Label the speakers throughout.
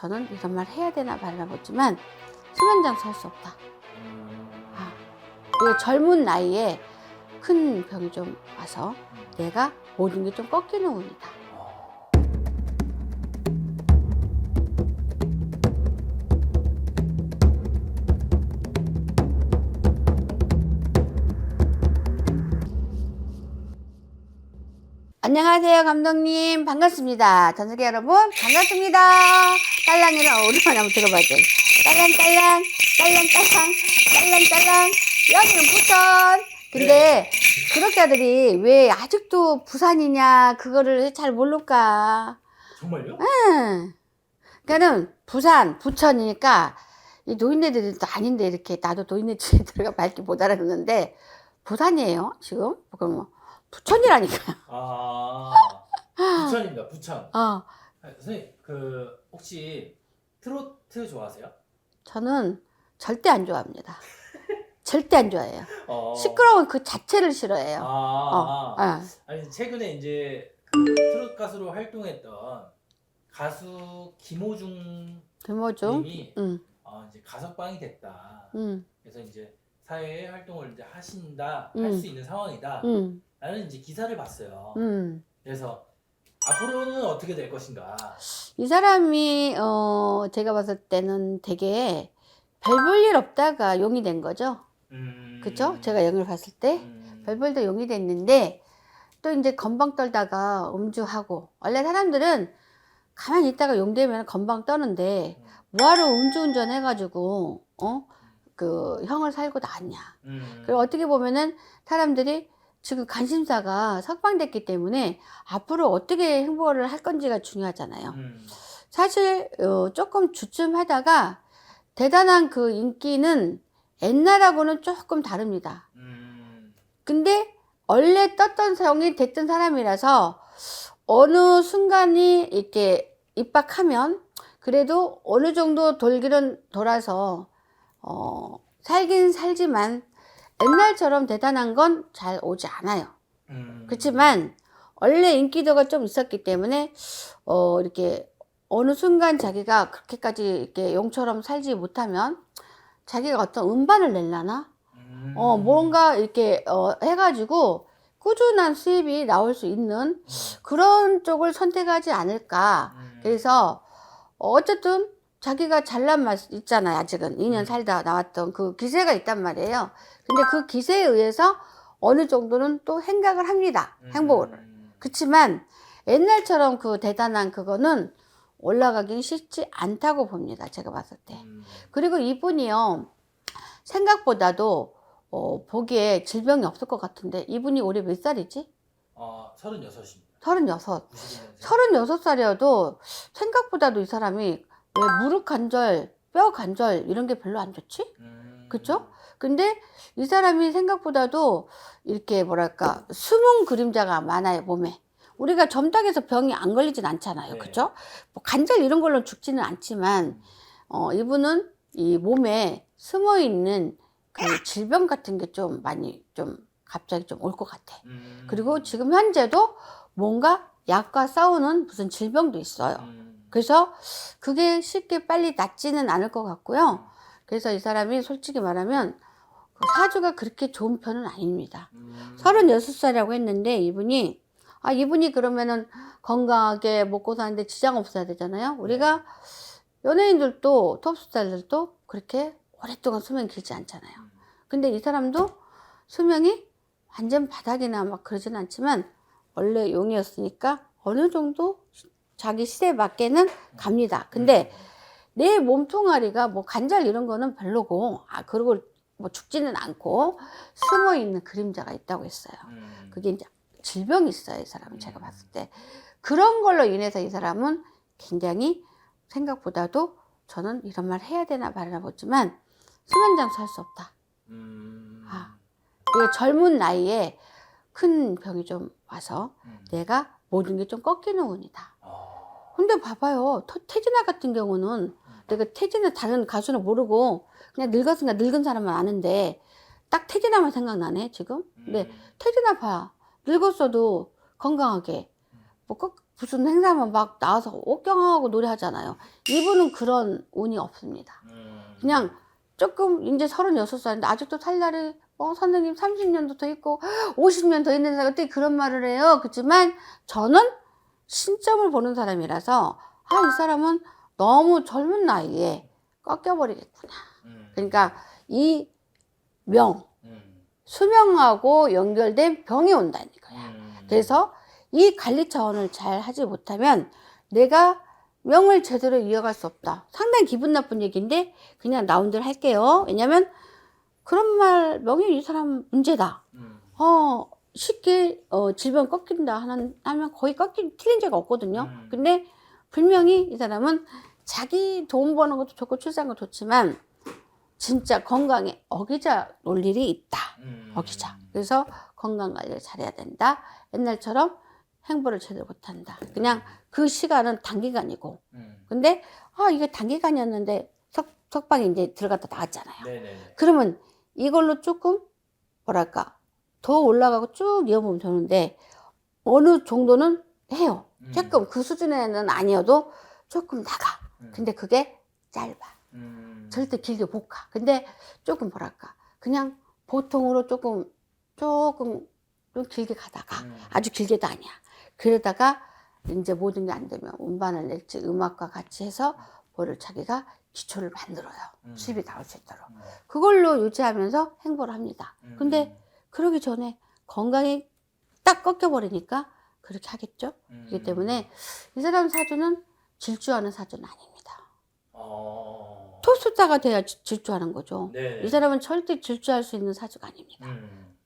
Speaker 1: 저는 이런 말 해야 되나 말나 보지만 수면장 살 수 없다. 이 젊은 나이에 큰 병이 좀 와서 내가 모든 게 좀 꺾이는 운이다. 안녕하세요, 감독님. 반갑습니다. 전 세계 여러분, 반갑습니다. 딸랑이랑 오랜만에 한번 들어봐야죠. 딸랑딸랑, 딸랑딸랑, 딸랑딸랑. 여기는 부천. 근데 구독자들이 왜 아직도 부산이냐, 그거를 잘 모를까.
Speaker 2: 정말요?
Speaker 1: 응. 그러니까는 부산, 부천이니까 이 노인네들이 또 아닌데 이렇게 나도 노인네 집에 들어가 밝게 못 알아듣는데 부산이에요, 지금? 그럼 뭐. 부천이라니까요.
Speaker 2: 부천입니다. 부천. 선생님, 혹시 트로트 좋아하세요?
Speaker 1: 저는 절대 안 좋아합니다. 절대 안 좋아해요.
Speaker 2: 어.
Speaker 1: 시끄러운 그 자체를 싫어해요.
Speaker 2: 아니, 최근에 이제 그 트로트 가수로 활동했던 가수 김호중
Speaker 1: 김호중?
Speaker 2: 님이 이제 가석방이 됐다. 그래서 이제 사회 활동을 이제 하신다, 할 수 있는 상황이다. 라는 이제 기사를 봤어요. 그래서 앞으로는 어떻게 될 것인가?
Speaker 1: 이 사람이 제가 봤을 때는 되게 별 볼 일 없다가 용이 된 거죠. 그쵸? 제가 영을 봤을 때 별 볼 일 용이 됐는데 또 이제 건방 떨다가 음주하고, 원래 사람들은 가만히 있다가 용 되면 건방 떠는데 뭐하러 음주운전 해가지고 그 형을 살고 나왔냐. 그리고 어떻게 보면은 사람들이 지금 관심사가 석방됐기 때문에 앞으로 어떻게 행보를 할 건지가 중요하잖아요. 사실 조금 주춤하다가 대단한 그 인기는 옛날하고는 조금 다릅니다. 근데 원래 떴던 성이 됐던 사람이라서 어느 순간이 이렇게 입박하면 그래도 어느 정도 돌기는 돌아서 살긴 살지만 옛날처럼 대단한 건 잘 오지 않아요. 그렇지만 원래 인기도가 좀 있었기 때문에 이렇게 어느 순간 자기가 그렇게까지 이렇게 용처럼 살지 못하면 자기가 어떤 음반을 낼라나 뭔가 이렇게 해가지고 꾸준한 수입이 나올 수 있는 그런 쪽을 선택하지 않을까. 그래서 어쨌든 자기가 잘난 맛 있잖아요. 아직은 2년 살다 나왔던 그 기세가 있단 말이에요. 근데 그 기세에 의해서 어느 정도는 또 행각을 합니다. 행보를. 그렇지만 옛날처럼 그 대단한 그거는 올라가긴 쉽지 않다고 봅니다. 제가 봤을 때. 그리고 이분이요, 생각보다도 보기에 질병이 없을 것 같은데 이분이 올해 몇 살이지?
Speaker 2: 36입니다.
Speaker 1: 36. 36살이어도 생각보다도 이 사람이 왜 무릎 관절, 뼈 관절 이런 게 별로 안 좋지? 그쵸? 근데 이 사람이 생각보다도 이렇게 뭐랄까 숨은 그림자가 많아요, 몸에. 우리가 젊다고 해서 병이 안 걸리진 않잖아요.
Speaker 2: 네.
Speaker 1: 그쵸? 뭐 관절 이런 걸로 죽지는 않지만 이분은 이 몸에 숨어 있는 그 질병 같은 게 좀 많이 좀 갑자기 좀 올 것 같아. 그리고 지금 현재도 뭔가 약과 싸우는 무슨 질병도 있어요. 그래서 그게 쉽게 빨리 낫지는 않을 것 같고요. 그래서 이 사람이 솔직히 말하면 그 사주가 그렇게 좋은 편은 아닙니다. 36살이라고 했는데 이분이 그러면은 건강하게 먹고 사는데 지장 없어야 되잖아요. 우리가 연예인들도 톱스타들도 그렇게 오랫동안 수명이 길지 않잖아요. 근데 이 사람도 수명이 완전 바닥이나 막 그러진 않지만 원래 용이었으니까 어느 정도 자기 시대에 맞게는 갑니다. 근데 내 몸통아리가 뭐 관절 이런 거는 별로고, 그리고 뭐 죽지는 않고 숨어 있는 그림자가 있다고 했어요. 그게 이제 질병이 있어요, 이 사람은. 제가 봤을 때 그런 걸로 인해서 이 사람은 굉장히 생각보다도, 저는 이런 말 해야 되나 말나 보지만 수면장 살 수 없다. 이 젊은 나이에 큰 병이 좀 와서 내가 모든 게 좀 꺾이는 운이다. 근데 봐봐요, 태진아 같은 경우는 내가 태진아 다른 가수는 모르고 그냥 늙었으니까 늙은 사람만 아는데 딱 태진아만 생각나네 지금. 근데 태진아 봐, 늙었어도 건강하게 뭐 무슨 행사하면 막 나와서 옥경하고 노래하잖아요. 이분은 그런 운이 없습니다. 그냥 조금 이제 36살인데 아직도 살 날이 선생님 30년도 더 있고 50년 더 있는 사람 어떻게 그런 말을 해요. 그렇지만 저는 신점을 보는 사람이라서 이 사람은 너무 젊은 나이에 꺾여버리겠구나. 그러니까 이 수명하고 연결된 병이 온다는 거야. 그래서 이 관리 차원을 잘 하지 못하면 내가 명을 제대로 이어갈 수 없다. 상당히 기분 나쁜 얘기인데 그냥 나온 대로 할게요. 왜냐면 그런 말, 명이 이 사람 문제다. 쉽게 질병 꺾인다 하면 거의 틀린 적이 없거든요. 근데 분명히 이 사람은 자기 돈 버는 것도 좋고 출산도 좋지만 진짜 건강에 어기자 놀 일이 있다. 어기자. 그래서 건강 관리를 잘해야 된다. 옛날처럼 행보를 제대로 못한다. 그냥 그 시간은 단기간이고. 근데 이게 단기간이었는데 석방이 이제 들어갔다 나왔잖아요.
Speaker 2: 네네네.
Speaker 1: 그러면 이걸로 조금 뭐랄까 더 올라가고 쭉 이어보면 되는데 어느 정도는 해요. 조금 그 수준에는 아니어도 조금 나가. 근데 그게 짧아. 절대 길게 못 가. 근데 조금 뭐랄까 그냥 보통으로 조금 좀 길게 가다가 아주 길게도 아니야. 그러다가 이제 모든 게 안 되면 음반을 낼지 음악과 같이 해서 뭐를 자기가 기초를 만들어요. 수입이 나올 수 있도록. 그걸로 유지하면서 행보를 합니다. 근데 그러기 전에 건강이 딱 꺾여버리니까 그렇게 하겠죠. 그렇기 때문에 이 사람 사주는 질주하는 사주는 아닙니다. 토스타가 돼야 질주하는 거죠.
Speaker 2: 네.
Speaker 1: 이 사람은 절대 질주할 수 있는 사주가 아닙니다.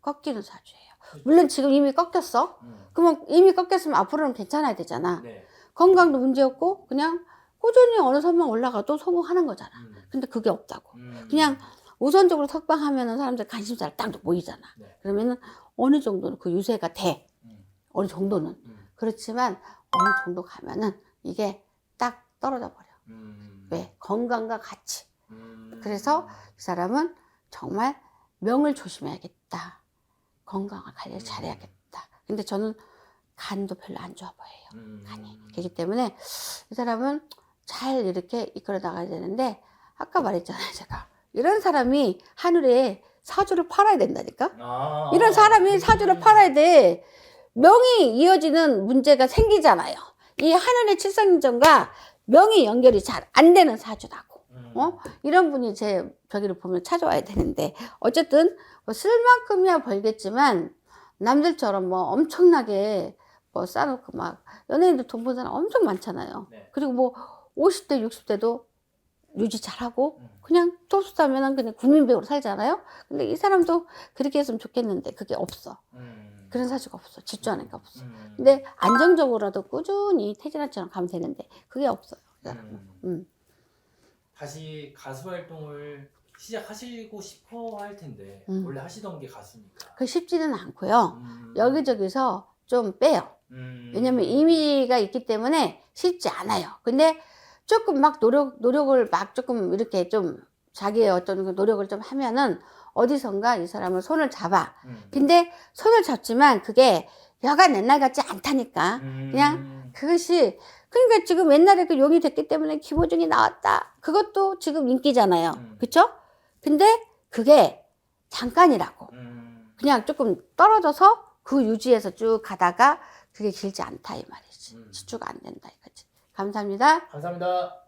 Speaker 1: 꺾이는 사주예요. 물론 지금 이미 꺾였어. 그러면 이미 꺾였으면 앞으로는 괜찮아야 되잖아.
Speaker 2: 네.
Speaker 1: 건강도 문제없고 그냥 꾸준히 어느 선만 올라가도 성공하는 거잖아. 근데 그게 없다고. 그냥 우선적으로 석방하면은 사람들 관심사를 딱 모이잖아.
Speaker 2: 네.
Speaker 1: 그러면은 어느 정도는 그 유세가 돼. 어느 정도는. 그렇지만 어느 정도 가면은 이게 딱 떨어져 버려. 왜? 건강과 같이. 그래서 이 사람은 정말 명을 조심해야겠다. 건강을 관리를 잘해야겠다. 근데 저는 간도 별로 안 좋아 보여요. 간이. 그렇기 때문에 이 사람은 잘 이렇게 이끌어 나가야 되는데 아까 말했잖아요. 제가. 이런 사람이 하늘에 사주를 팔아야 된다니까. 이런 사람이 사주를 팔아야 돼. 명이 이어지는 문제가 생기잖아요. 이 하늘의 칠성인정과 명이 연결이 잘 안 되는 사주라고. 이런 분이 제 저기를 보면 찾아와야 되는데 어쨌든 뭐 쓸 만큼이야 벌겠지만 남들처럼 뭐 엄청나게 뭐 싸놓고 막 연예인들 돈 번 사람 엄청 많잖아요.
Speaker 2: 네.
Speaker 1: 그리고 뭐 50대 60대도 유지 잘하고 그냥 토스타면은 그냥 국민배우로 살잖아요. 근데 이 사람도 그렇게 했으면 좋겠는데 그게 없어. 그런 사주가 없어. 질주하는 게 없어. 근데 안정적으로라도 꾸준히 태진아처럼 가면 되는데 그게 없어요. 이 사람은.
Speaker 2: 다시 가수 활동을 시작하시고 싶어 할 텐데 원래 하시던 게 가수니까.
Speaker 1: 그 쉽지는 않고요. 여기저기서 좀 빼요. 왜냐면 이미가 있기 때문에 쉽지 않아요. 근데 조금 막 노력을 막 조금 이렇게 좀 자기의 어떤 노력을 좀 하면은 어디선가 이 사람을 손을 잡아. 근데 손을 잡지만 그게 여간 옛날 같지 않다니까. 그냥 그것이 그러니까 지금 옛날에 그 용이 됐기 때문에 김호중이 나왔다. 그것도 지금 인기잖아요. 그쵸? 근데 그게 잠깐이라고. 그냥 조금 떨어져서 그 유지해서 쭉 가다가 그게 길지 않다 이 말이지. 지주가 안 된다 이거지. 감사합니다.
Speaker 2: 감사합니다.